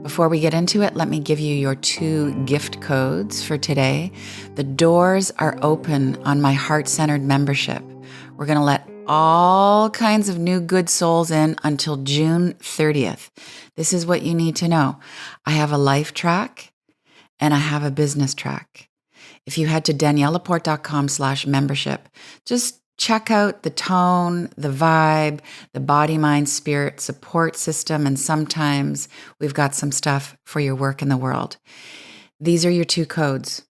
Before we get into it, let me give you your 2 gift codes for today. The doors are open on my heart-centered membership. We're going to let all kinds of new good souls in until June 30th. This is what you need to know. I have a life track and I have a business track. If you head to daniellelaporte.com/membership, just check out the tone, the vibe, the body, mind, spirit support system, and sometimes we've got some stuff for your work in the world. These are your 2 codes.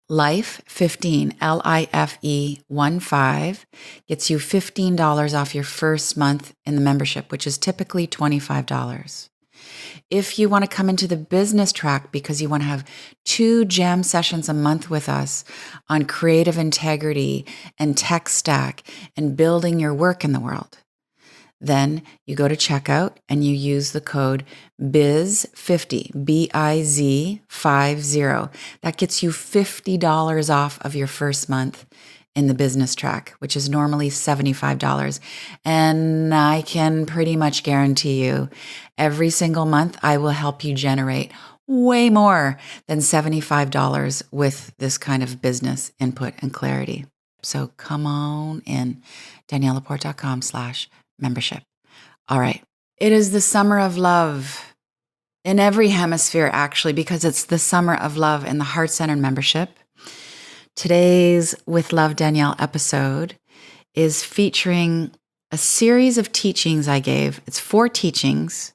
LIFE15, LIFE15, gets you $15 off your first month in the membership, which is typically $25. If you want to come into the business track because you want to have 2 jam sessions a month with us on creative integrity and tech stack and building your work in the world, then you go to checkout and you use the code BIZ50, BIZ50. That gets you $50 off of your first month in the business track, which is normally $75. And I can pretty much guarantee you every single month I will help you generate way more than $75 with this kind of business input and clarity. So come on in, daniellelaporte.com/membership. All right. It is the summer of love in every hemisphere, actually, because it's the summer of love in the heart-centered membership. Today's With Love Danielle episode is featuring a series of teachings I gave. It's 4 teachings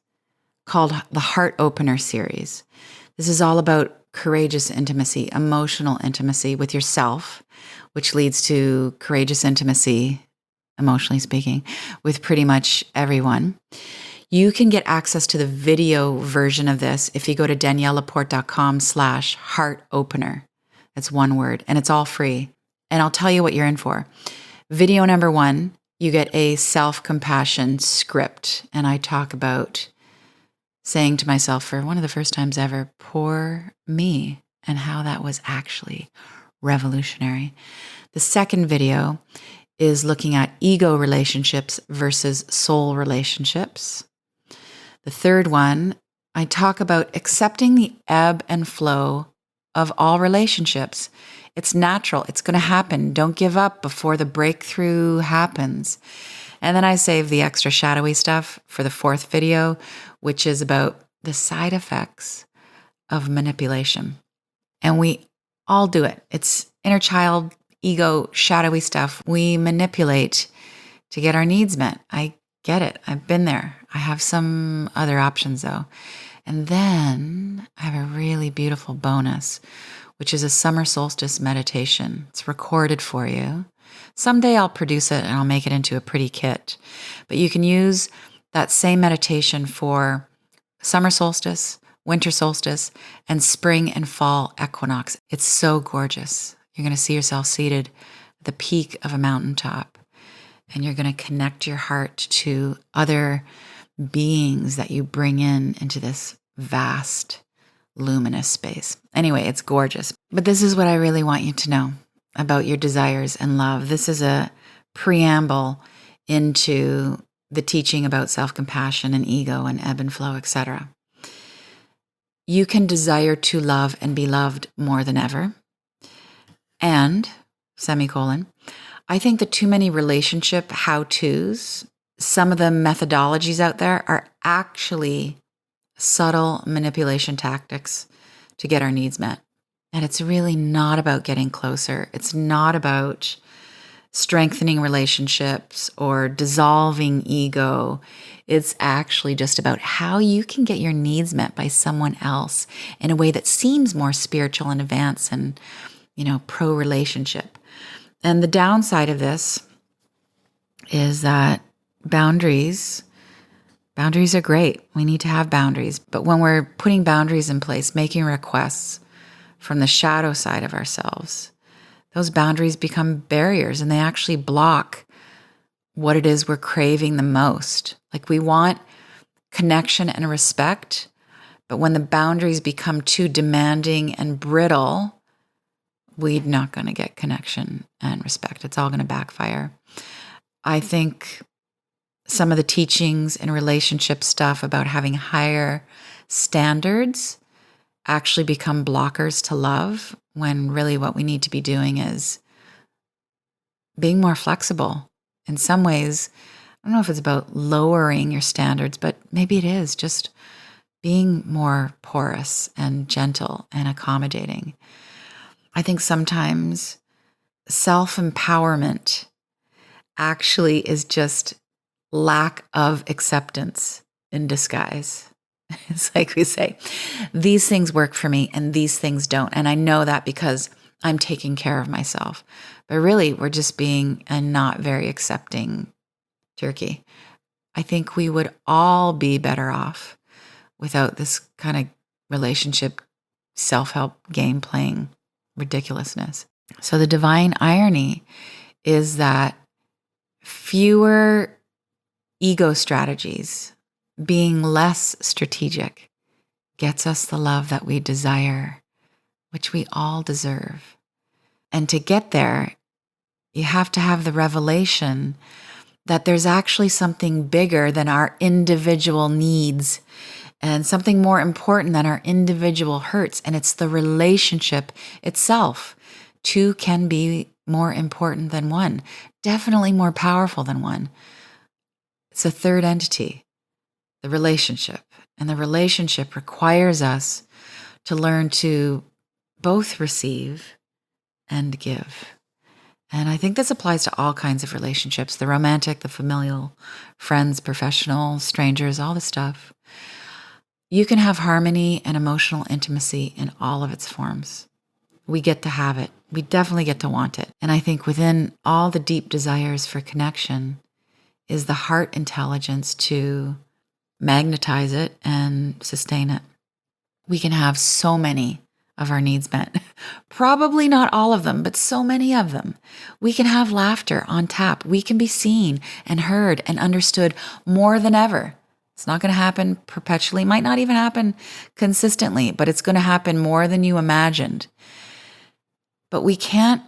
called the Heart Opener series. This is all about courageous intimacy, emotional intimacy with yourself, which leads to courageous intimacy, emotionally speaking, with pretty much everyone. You can get access to the video version of this if you go to daniellelaporte.com/heartopener. That's one word, and it's all free. And I'll tell you what you're in for. Video number 1, you get a self-compassion script. And I talk about saying to myself for one of the first times ever, poor me, and how that was actually revolutionary. The second video is looking at ego relationships versus soul relationships. The third one, I talk about accepting the ebb and flow of all relationships. It's natural. It's going to happen. Don't give up before the breakthrough happens. And then I save the extra shadowy stuff for the 4th video, which is about the side effects of manipulation. And we all do it. It's inner child, ego, shadowy stuff. We manipulate to get our needs met. I get it. I've been there. I have some other options though. And then I have a really beautiful bonus, which is a summer solstice meditation. It's recorded for you. Someday I'll produce it and I'll make it into a pretty kit. But you can use that same meditation for summer solstice, winter solstice, and spring and fall equinox. It's so gorgeous. You're going to see yourself seated at the peak of a mountaintop, and you're going to connect your heart to other beings that you bring into this vast, luminous space. Anyway, it's gorgeous. But this is what I really want you to know about your desires and love. This is a preamble into the teaching about self-compassion and ego and ebb and flow, etc. You can desire to love and be loved more than ever. And, semicolon, I think that too many relationship how-tos, some of the methodologies out there are actually subtle manipulation tactics to get our needs met. And it's really not about getting closer. It's not about strengthening relationships or dissolving ego. It's actually just about how you can get your needs met by someone else in a way that seems more spiritual and advanced and, pro-relationship. And the downside of this is that boundaries are great. We need to have boundaries. But when we're putting boundaries in place, making requests from the shadow side of ourselves, those boundaries become barriers and they actually block what it is we're craving the most. Like we want connection and respect, but when the boundaries become too demanding and brittle, we're not going to get connection and respect. It's all going to backfire. I think some of the teachings and relationship stuff about having higher standards actually become blockers to love, when really what we need to be doing is being more flexible. In some ways, I don't know if it's about lowering your standards, but maybe it is just being more porous and gentle and accommodating. I think sometimes self-empowerment actually is just lack of acceptance in disguise. It's like we say, these things work for me and these things don't. And I know that because I'm taking care of myself. But really, we're just being a not very accepting turkey. I think we would all be better off without this kind of relationship self-help game playing ridiculousness. So the divine irony is that fewer ego strategies, being less strategic, gets us the love that we desire, which we all deserve. And to get there, you have to have the revelation that there's actually something bigger than our individual needs and something more important than our individual hurts. And it's the relationship itself. Two can be more important than one, definitely more powerful than one. It's a third entity, the relationship. And the relationship requires us to learn to both receive and give. And I think this applies to all kinds of relationships, the romantic, the familial, friends, professional, strangers, all the stuff. You can have harmony and emotional intimacy in all of its forms. We get to have it. We definitely get to want it. And I think within all the deep desires for connection is the heart intelligence to magnetize it and sustain it. We can have so many of our needs met. Probably not all of them, but so many of them. We can have laughter on tap. We can be seen and heard and understood more than ever. It's not going to happen perpetually, might not even happen consistently, but it's going to happen more than you imagined. But we can't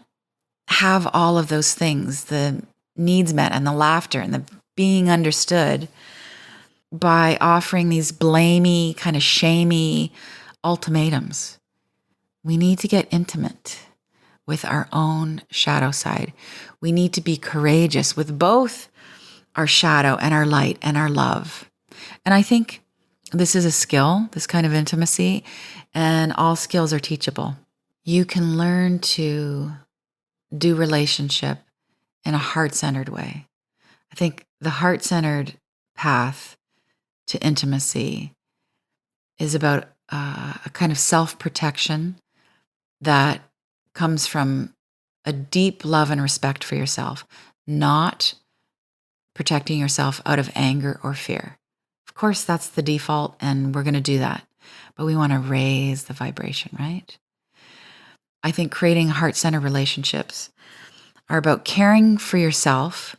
have all of those things, the needs met and the laughter and the being understood, by offering these blamey, kind of shamey ultimatums. We need to get intimate with our own shadow side. We need to be courageous with both our shadow and our light and our love. And I think this is a skill, this kind of intimacy, and all skills are teachable. You can learn to do relationship in a heart-centered way. I think the heart-centered path to intimacy is about a kind of self-protection that comes from a deep love and respect for yourself, not protecting yourself out of anger or fear. Of course, that's the default, and we're going to do that. But we want to raise the vibration, right? I think creating heart-centered relationships are about caring for yourself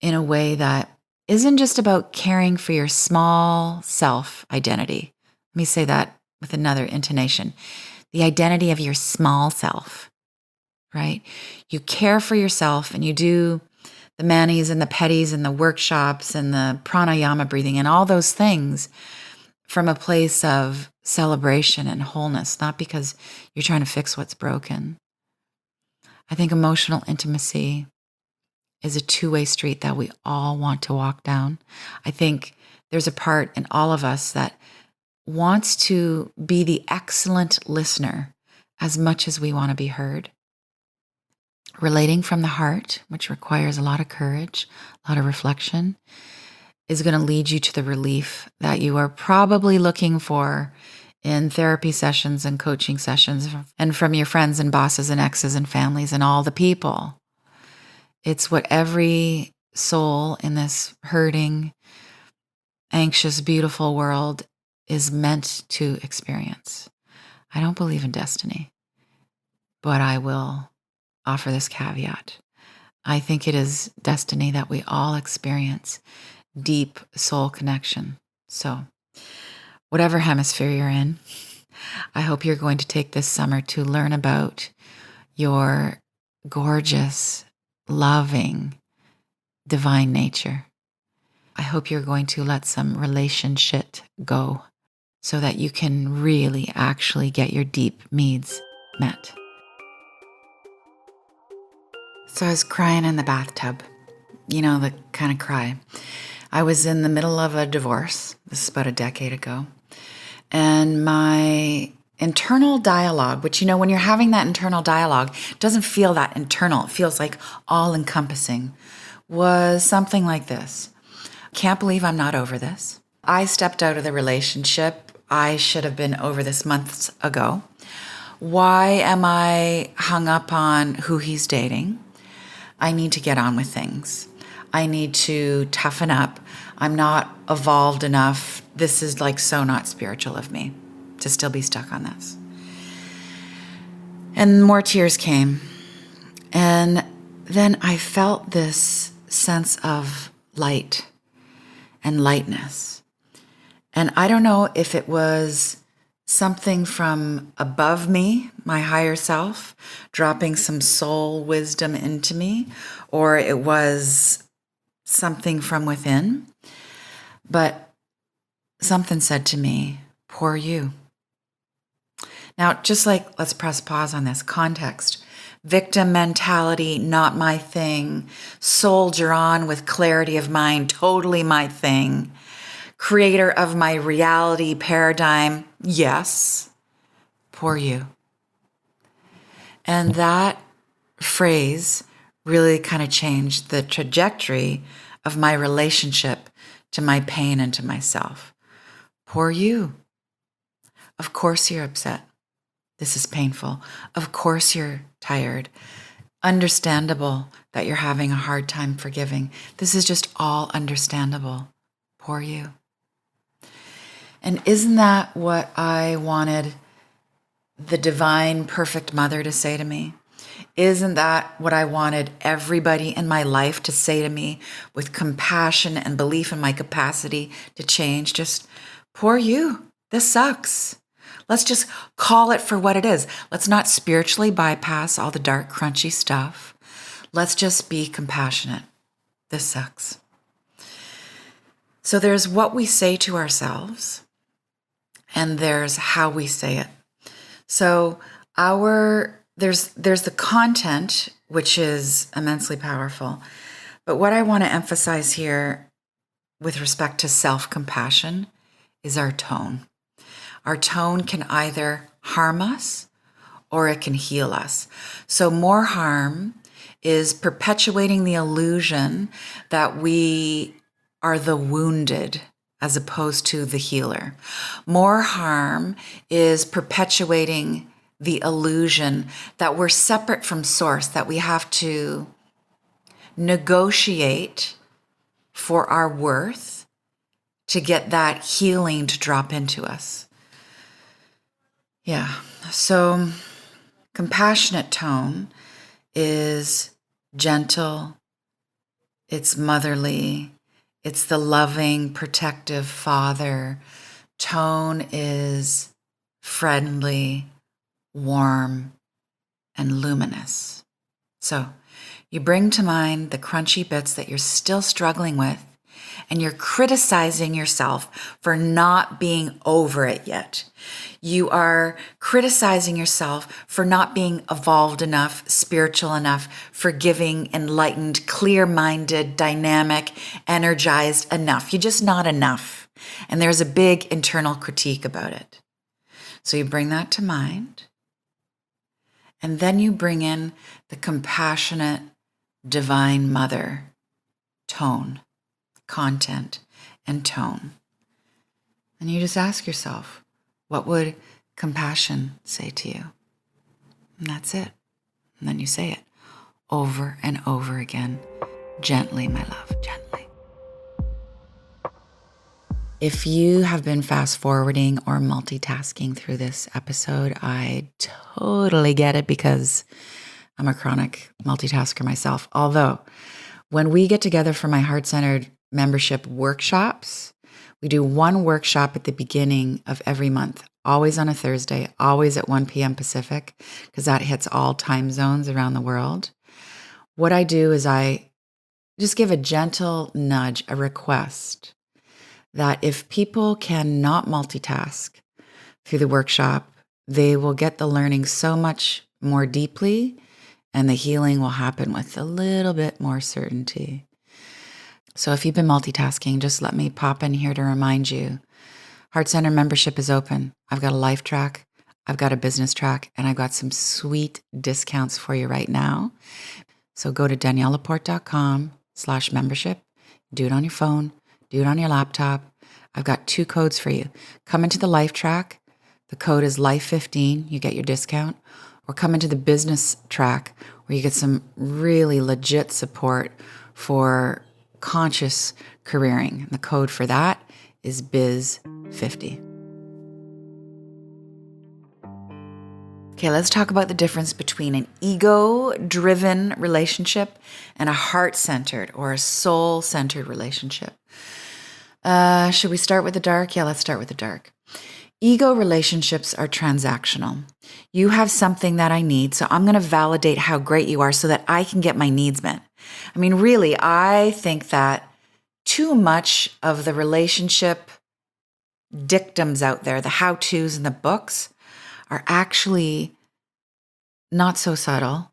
in a way that isn't just about caring for your small self identity. Let me say that with another intonation. The identity of your small self, right? You care for yourself and you do the manis and the petties and the workshops and the pranayama breathing and all those things from a place of celebration and wholeness, not because you're trying to fix what's broken. I think emotional intimacy is a two-way street that we all want to walk down. I think there's a part in all of us that wants to be the excellent listener as much as we want to be heard. Relating from the heart, which requires a lot of courage, a lot of reflection, is going to lead you to the relief that you are probably looking for in therapy sessions and coaching sessions and from your friends and bosses and exes and families and all the people. It's what every soul in this hurting, anxious, beautiful world is meant to experience. I don't believe in destiny, but I will offer this caveat. I think it is destiny that we all experience deep soul connection. So, whatever hemisphere you're in, I hope you're going to take this summer to learn about your gorgeous, loving, divine nature. I hope you're going to let some relation shit go. so that you can really actually get your deep needs met. So I was crying in the bathtub, the kind of cry. I was in the middle of a divorce. This is about a decade ago. And my internal dialogue, which, when you're having that internal dialogue, it doesn't feel that internal. It feels like all encompassing, was something like this. Can't believe I'm not over this. I stepped out of the relationship. I should have been over this months ago. Why am I hung up on who he's dating? I need to get on with things. I need to toughen up. I'm not evolved enough. This is so not spiritual of me to still be stuck on this. And more tears came. And then I felt this sense of light and lightness. And I don't know if it was something from above me, my higher self, dropping some soul wisdom into me, or it was something from within. But something said to me, poor you. Now, let's press pause on this context. Victim mentality, not my thing. Soldier on with clarity of mind, totally my thing. Creator of my reality paradigm, yes. Poor you. And that phrase really kind of changed the trajectory of my relationship to my pain and to myself. Poor you. Of course you're upset. This is painful. Of course you're tired. Understandable that you're having a hard time forgiving. This is just all understandable. Poor you. And isn't that what I wanted the divine, perfect mother to say to me? Isn't that what I wanted everybody in my life to say to me with compassion and belief in my capacity to change? Just, poor you. This sucks. Let's just call it for what it is. Let's not spiritually bypass all the dark, crunchy stuff. Let's just be compassionate. This sucks. So there's what we say to ourselves, and there's how we say it. So there's the content, which is immensely powerful. But what I want to emphasize here with respect to self-compassion is our tone. Our tone can either harm us or it can heal us. So more harm is perpetuating the illusion that we are the wounded as opposed to the healer. More harm is perpetuating the illusion that we're separate from source, that we have to negotiate for our worth to get that healing to drop into us. Yeah, so compassionate tone is gentle, it's motherly, it's the loving, protective father. Tone is friendly, warm, and luminous. So you bring to mind the crunchy bits that you're still struggling with, and you're criticizing yourself for not being over it yet. You are criticizing yourself for not being evolved enough, spiritual enough, forgiving, enlightened, clear-minded, dynamic, energized enough. You're just not enough. And there's a big internal critique about it. So you bring that to mind. And then you bring in the compassionate, divine mother tone, content, and tone. And you just ask yourself, what would compassion say to you? And that's it. And then you say it over and over again. Gently, my love, gently. If you have been fast forwarding or multitasking through this episode, I totally get it because I'm a chronic multitasker myself. Although when we get together for my heart-centered membership workshops, we do one workshop at the beginning of every month, always on a Thursday, always at 1 p.m. Pacific, because that hits all time zones around the world. What I do is I just give a gentle nudge, a request that if people cannot multitask through the workshop, they will get the learning so much more deeply, and the healing will happen with a little bit more certainty. So if you've been multitasking, just let me pop in here to remind you. Heart Center membership is open. I've got a life track, I've got a business track, and I've got some sweet discounts for you right now. So go to daniellelaporte.com/membership. Do it on your phone, do it on your laptop. I've got 2 codes for you. Come into the life track. The code is LIFE15. You get your discount. Or come into the business track where you get some really legit support for conscious careering. The code for that is BIZ50. Okay, let's talk about the difference between an ego-driven relationship and a heart-centered or a soul-centered relationship. Should we start with the dark? Yeah, let's start with the dark. Ego relationships are transactional. You have something that I need, so I'm going to validate how great you are so that I can get my needs met. I mean, really, I think that too much of the relationship dictums out there, the how-tos in the books, are actually not so subtle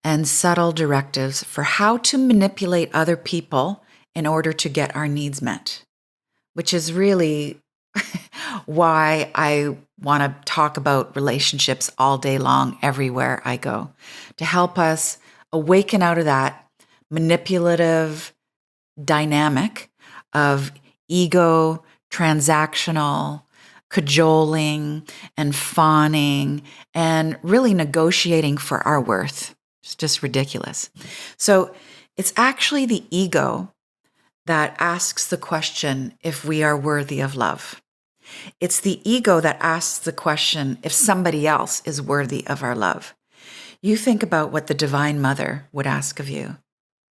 and subtle directives for how to manipulate other people in order to get our needs met, which is really why I want to talk about relationships all day long, everywhere I go, to help us awaken out of that manipulative dynamic of ego, transactional, cajoling, and fawning, and really negotiating for our worth. It's just ridiculous. So it's actually the ego that asks the question if we are worthy of love. It's the ego that asks the question if somebody else is worthy of our love. You think about what the Divine Mother would ask of you.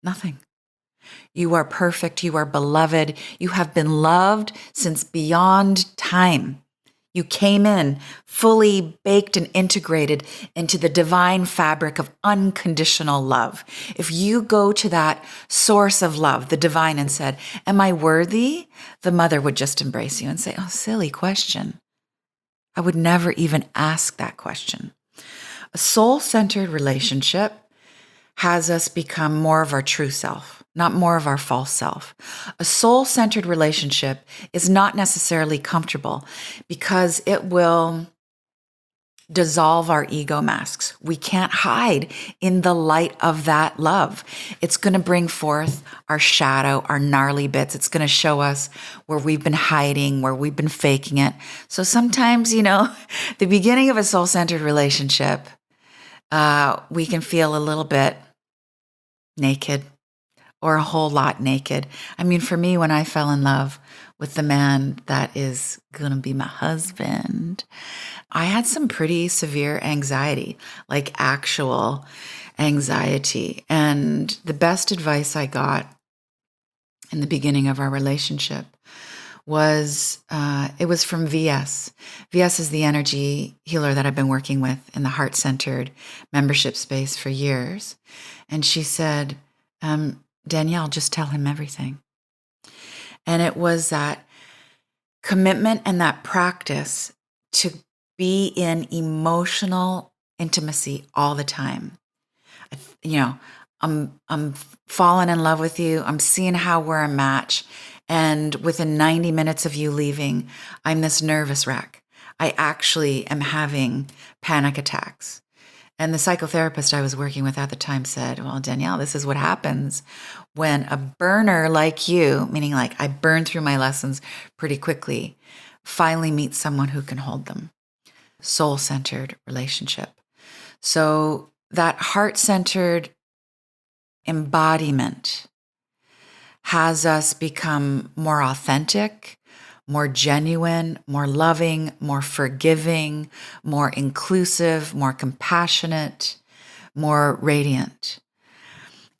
Nothing. You are perfect. You are beloved. You have been loved since beyond time. You came in fully baked and integrated into the divine fabric of unconditional love. If you go to that source of love, the divine, and said, "Am I worthy?" the mother would just embrace you and say, "Oh, silly question. I would never even ask that question." A soul-centered relationship has us become more of our true self, not more of our false self. A soul-centered relationship is not necessarily comfortable because it will dissolve our ego masks. We can't hide in the light of that love. It's going to bring forth our shadow, our gnarly bits. It's going to show us where we've been hiding, where we've been faking it. So sometimes, the beginning of a soul-centered relationship, we can feel a little bit naked or a whole lot naked. I mean, for me, when I fell in love with the man that is going to be my husband, I had some pretty severe anxiety, like actual anxiety. And the best advice I got in the beginning of our relationship was, it was from VS. VS is the energy healer that I've been working with in the heart-centered membership space for years. And she said, Danielle, just tell him everything. And it was that commitment and that practice to be in emotional intimacy all the time. I'm falling in love with you. I'm seeing how we're a match. And within 90 minutes of you leaving, I'm this nervous wreck. I actually am having panic attacks. And the psychotherapist I was working with at the time said, "Well, Danielle, this is what happens when a burner like you," meaning like I burn through my lessons pretty quickly, finally meets someone who can hold them. Soul-centered relationship. So that heart-centered embodiment has us become more authentic, more genuine, more loving, more forgiving, more inclusive, more compassionate, more radiant.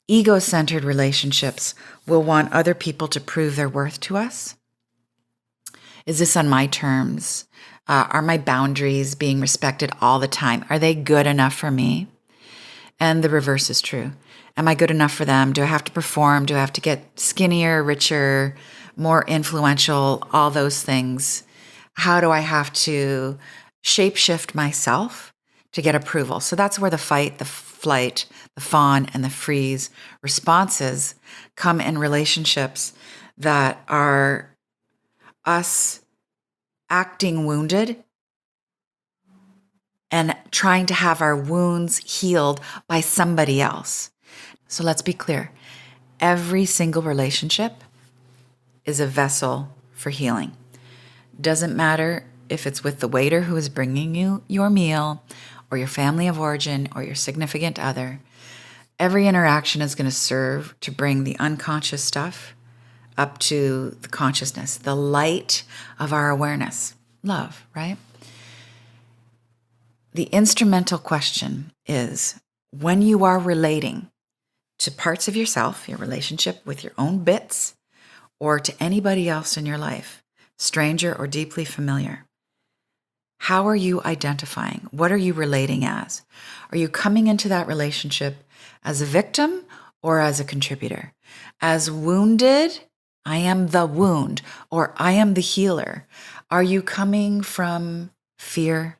Ego-centered relationships will want other people to prove their worth to us. Is this on my terms? Are my boundaries being respected all the time? Are they good enough for me? And the reverse is true. Am I good enough for them? Do I have to perform? Do I have to get skinnier, richer, more influential, all those things. How do I have to shapeshift myself to get approval? So that's where the fight, the flight, the fawn, and the freeze responses come in relationships that are us acting wounded and trying to have our wounds healed by somebody else. So let's be clear. Every single relationship is a vessel for healing. Doesn't matter if it's with the waiter who is bringing you your meal, or your family of origin, or your significant other. Every interaction is going to serve to bring the unconscious stuff up to the consciousness, the light of our awareness. Love, right? The instrumental question is, when you are relating to parts of yourself, your relationship with your own bits, or to anybody else in your life, stranger or deeply familiar, how are you identifying? What are you relating as? Are you coming into that relationship as a victim or as a contributor? As wounded, I am the wound, or I am the healer. Are you coming from fear,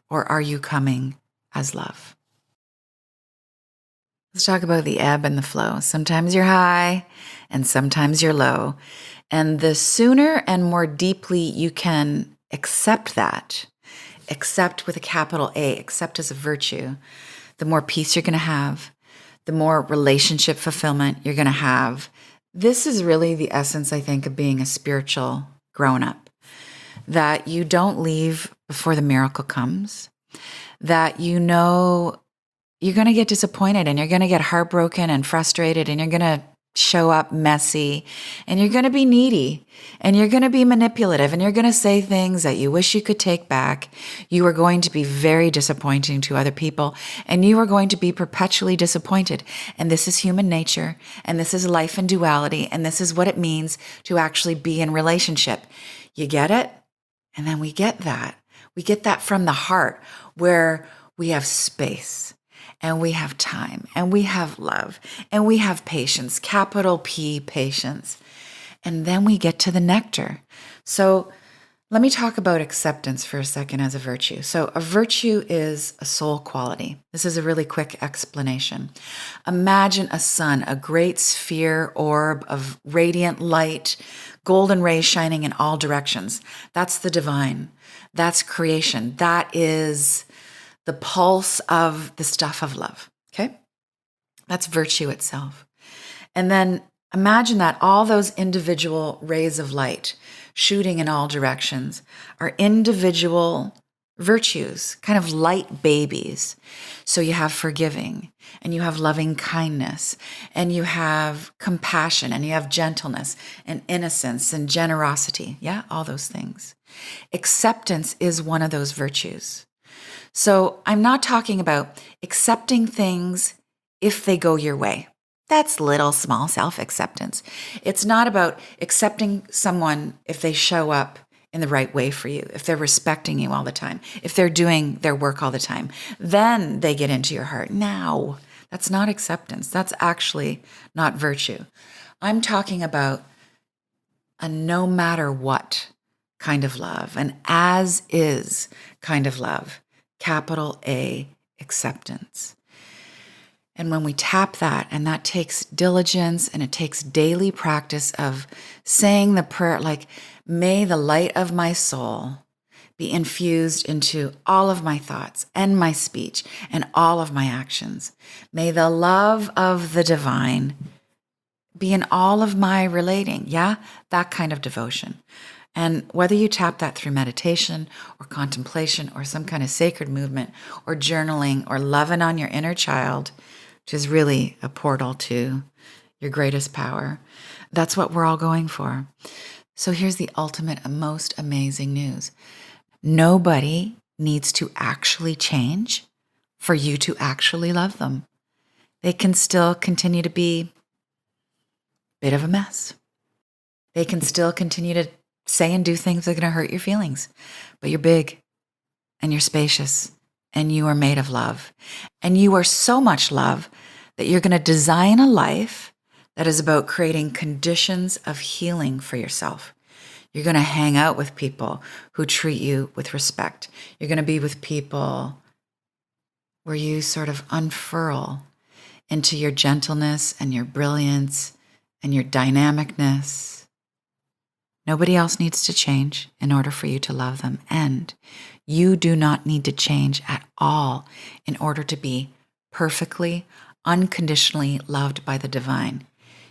or are you coming as love? Let's talk about the ebb and the flow. Sometimes you're high and sometimes you're low. And the sooner and more deeply you can accept that, accept with a capital A, accept as a virtue, the more peace you're going to have, the more relationship fulfillment you're going to have. This is really the essence, I think, of being a spiritual grown-up, that you don't leave before the miracle comes, that you know you're going to get disappointed and you're going to get heartbroken and frustrated and you're going to show up messy and you're going to be needy and you're going to be manipulative and you're going to say things that you wish you could take back. You are going to be very disappointing to other people and you are going to be perpetually disappointed. And this is human nature and this is life in duality and this is what it means to actually be in relationship. You get it? And then we get that. We get that from the heart where we have space. And we have time, and we have love, and we have patience, capital P, patience. And then we get to the nectar. So let me talk about acceptance for a second as a virtue. So a virtue is a soul quality. This is a really quick explanation. Imagine a sun, a great sphere orb of radiant light, golden rays shining in all directions. That's the divine. That's creation. That is the pulse of the stuff of love, okay? That's virtue itself. And then imagine that all those individual rays of light shooting in all directions are individual virtues, kind of light babies. So you have forgiving, and you have loving kindness, and you have compassion, and you have gentleness, and innocence, and generosity. Yeah, all those things. Acceptance is one of those virtues. So I'm not talking about accepting things if they go your way. That's little small self-acceptance. It's not about accepting someone if they show up in the right way for you, if they're respecting you all the time, if they're doing their work all the time. Then they get into your heart. Now, that's not acceptance. That's actually not virtue. I'm talking about a no matter what kind of love, an as is kind of love. Capital A, acceptance. And when we tap that, and that takes diligence and it takes daily practice of saying the prayer like, may the light of my soul be infused into all of my thoughts and my speech and all of my actions. May the love of the divine be in all of my relating. Yeah, that kind of devotion. And whether you tap that through meditation or contemplation or some kind of sacred movement or journaling or loving on your inner child, which is really a portal to your greatest power, that's what we're all going for. So here's the ultimate and most amazing news. Nobody needs to actually change for you to actually love them. They can still continue to be a bit of a mess. They can still continue to say and do things that are going to hurt your feelings. But you're big and you're spacious and you are made of love. And you are so much love that you're going to design a life that is about creating conditions of healing for yourself. You're going to hang out with people who treat you with respect. You're going to be with people where you sort of unfurl into your gentleness and your brilliance and your dynamicness. Nobody else needs to change in order for you to love them. And you do not need to change at all in order to be perfectly, unconditionally loved by the divine.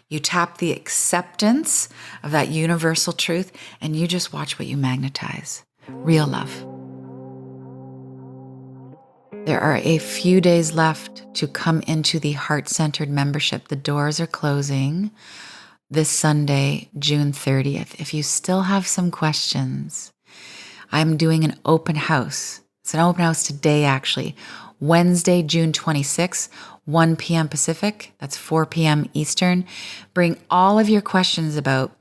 You tap the acceptance of that universal truth and you just watch what you magnetize. Real love. There are a few days left to come into the heart-centered membership. The doors are closing this Sunday, June 30th. If you still have some questions, I'm doing an open house. It's an open house today, actually. Wednesday, June 26th, 1 p.m. Pacific. That's 4 p.m. Eastern. Bring all of your questions about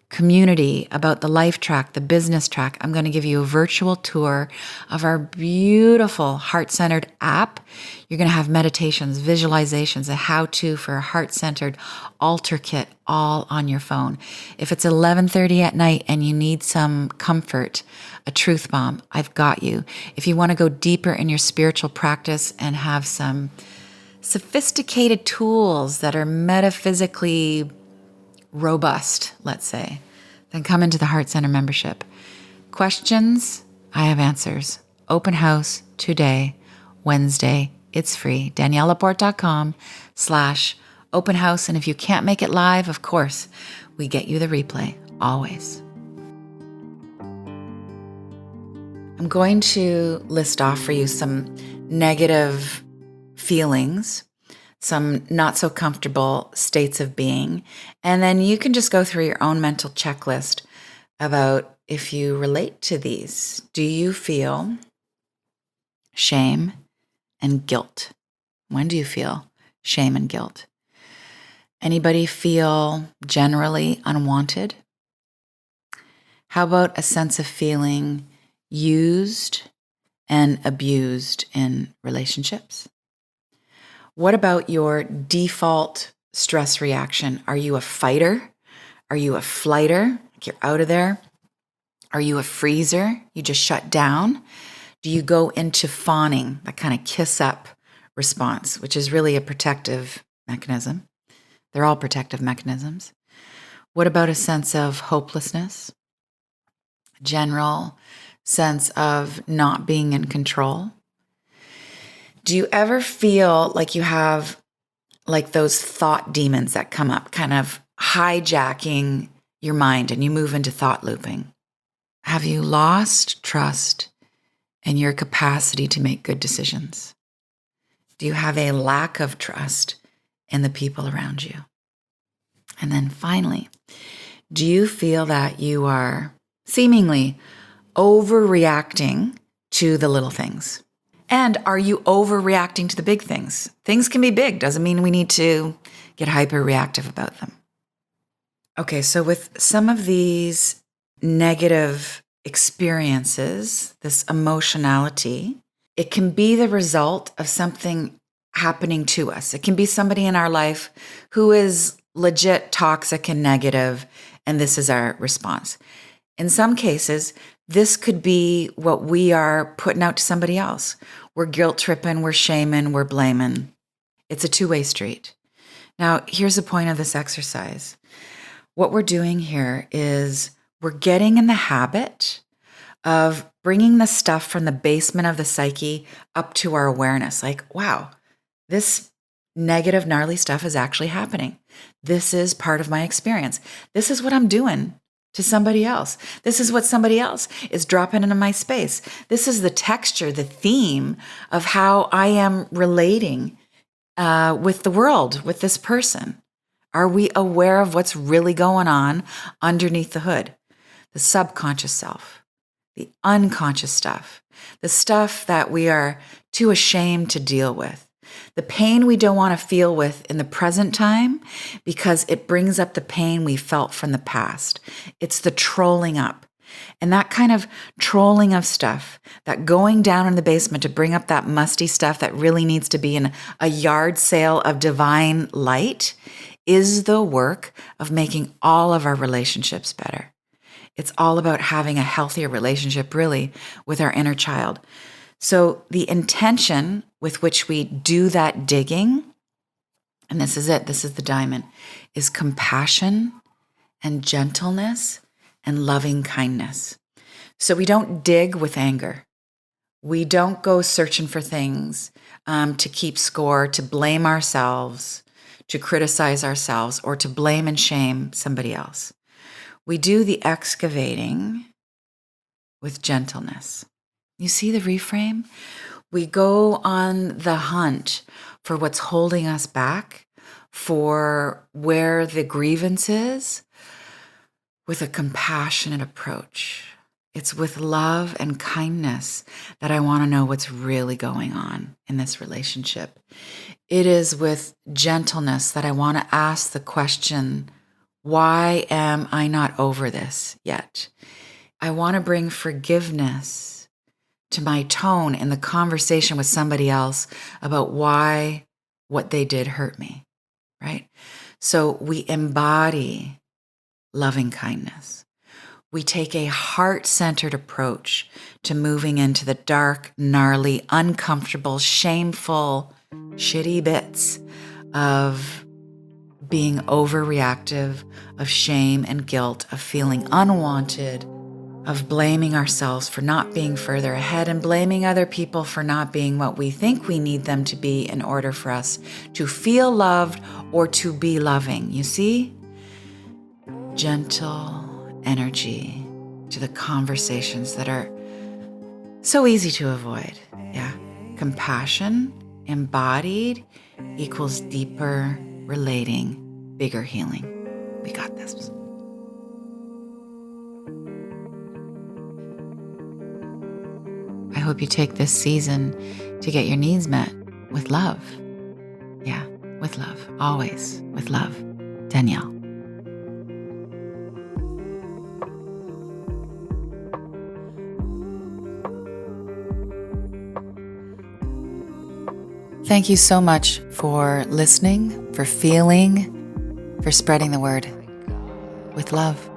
community, about the life track, the business track. I'm going to give you a virtual tour of our beautiful heart-centered app. You're going to have meditations, visualizations, a how-to for a heart-centered altar kit all on your phone. If it's 11:30 at night and you need some comfort, a truth bomb, I've got you. If you want to go deeper in your spiritual practice and have some sophisticated tools that are metaphysically robust, let's say, then come into the Heart Center membership. Questions, I have answers. Open house today, Wednesday. It's free. DanielleLaporte.com/open house. And if you can't make it live, of course, we get you the replay, always. I'm going to list off for you some negative feelings, some not so comfortable states of being, and then you can just go through your own mental checklist about if you relate to these. Do you feel shame and guilt? When do you feel shame and guilt? Anybody feel generally unwanted? How about a sense of feeling used and abused in relationships? What about your default stress reaction? Are you a fighter? Are you a flighter? Like you're out of there? Are you a freezer? You just shut down? Do you go into fawning, that kind of kiss up response, which is really a protective mechanism? They're all protective mechanisms. What about a sense of hopelessness? General sense of not being in control? Do you ever feel like you have like those thought demons that come up, kind of hijacking your mind and you move into thought looping? Have you lost trust in your capacity to make good decisions? Do you have a lack of trust in the people around you? And then finally, do you feel that you are seemingly overreacting to the little things? And are you overreacting to the big things? Things can be big, doesn't mean we need to get hyper-reactive about them. Okay, so with some of these negative experiences, this emotionality, it can be the result of something happening to us. It can be somebody in our life who is legit toxic and negative, and this is our response. In some cases, this could be what we are putting out to somebody else. We're guilt tripping, we're shaming, we're blaming. It's a two-way street. Now, here's the point of this exercise. What we're doing here is we're getting in the habit of bringing the stuff from the basement of the psyche up to our awareness. Like, wow, this negative, gnarly stuff is actually happening. This is part of my experience. This is what I'm doing to somebody else. This is what somebody else is dropping into my space. This is the texture, the theme of how I am relating with the world, with this person. Are we aware of what's really going on underneath the hood? The subconscious self, the unconscious stuff, the stuff that we are too ashamed to deal with. The pain we don't want to feel with in the present time because it brings up the pain we felt from the past. It's the trolling up. And that kind of trolling of stuff, that going down in the basement to bring up that musty stuff that really needs to be in a yard sale of divine light, is the work of making all of our relationships better. It's all about having a healthier relationship, really, with our inner child. So the intention with which we do that digging, and this is it, this is the diamond, is compassion and gentleness and loving kindness. So we don't dig with anger. We don't go searching for things to keep score, to blame ourselves, to criticize ourselves, or to blame and shame somebody else. We do the excavating with gentleness. You see the reframe? We go on the hunt for what's holding us back, for where the grievance is, with a compassionate approach. It's with love and kindness that I want to know what's really going on in this relationship. It is with gentleness that I want to ask the question, why am I not over this yet? I want to bring forgiveness to my tone in the conversation with somebody else about why what they did hurt me, right? So we embody loving kindness. We take a heart-centered approach to moving into the dark, gnarly, uncomfortable, shameful, shitty bits of being overreactive, of shame and guilt, of feeling unwanted, of blaming ourselves for not being further ahead and blaming other people for not being what we think we need them to be in order for us to feel loved or to be loving. You see? Gentle energy to the conversations that are so easy to avoid. Yeah. Compassion embodied equals deeper relating, bigger healing. We got this. I hope you take this season to get your needs met with love. Yeah, with love. Always with love. Danielle. Thank you so much for listening, for feeling, for spreading the word with love.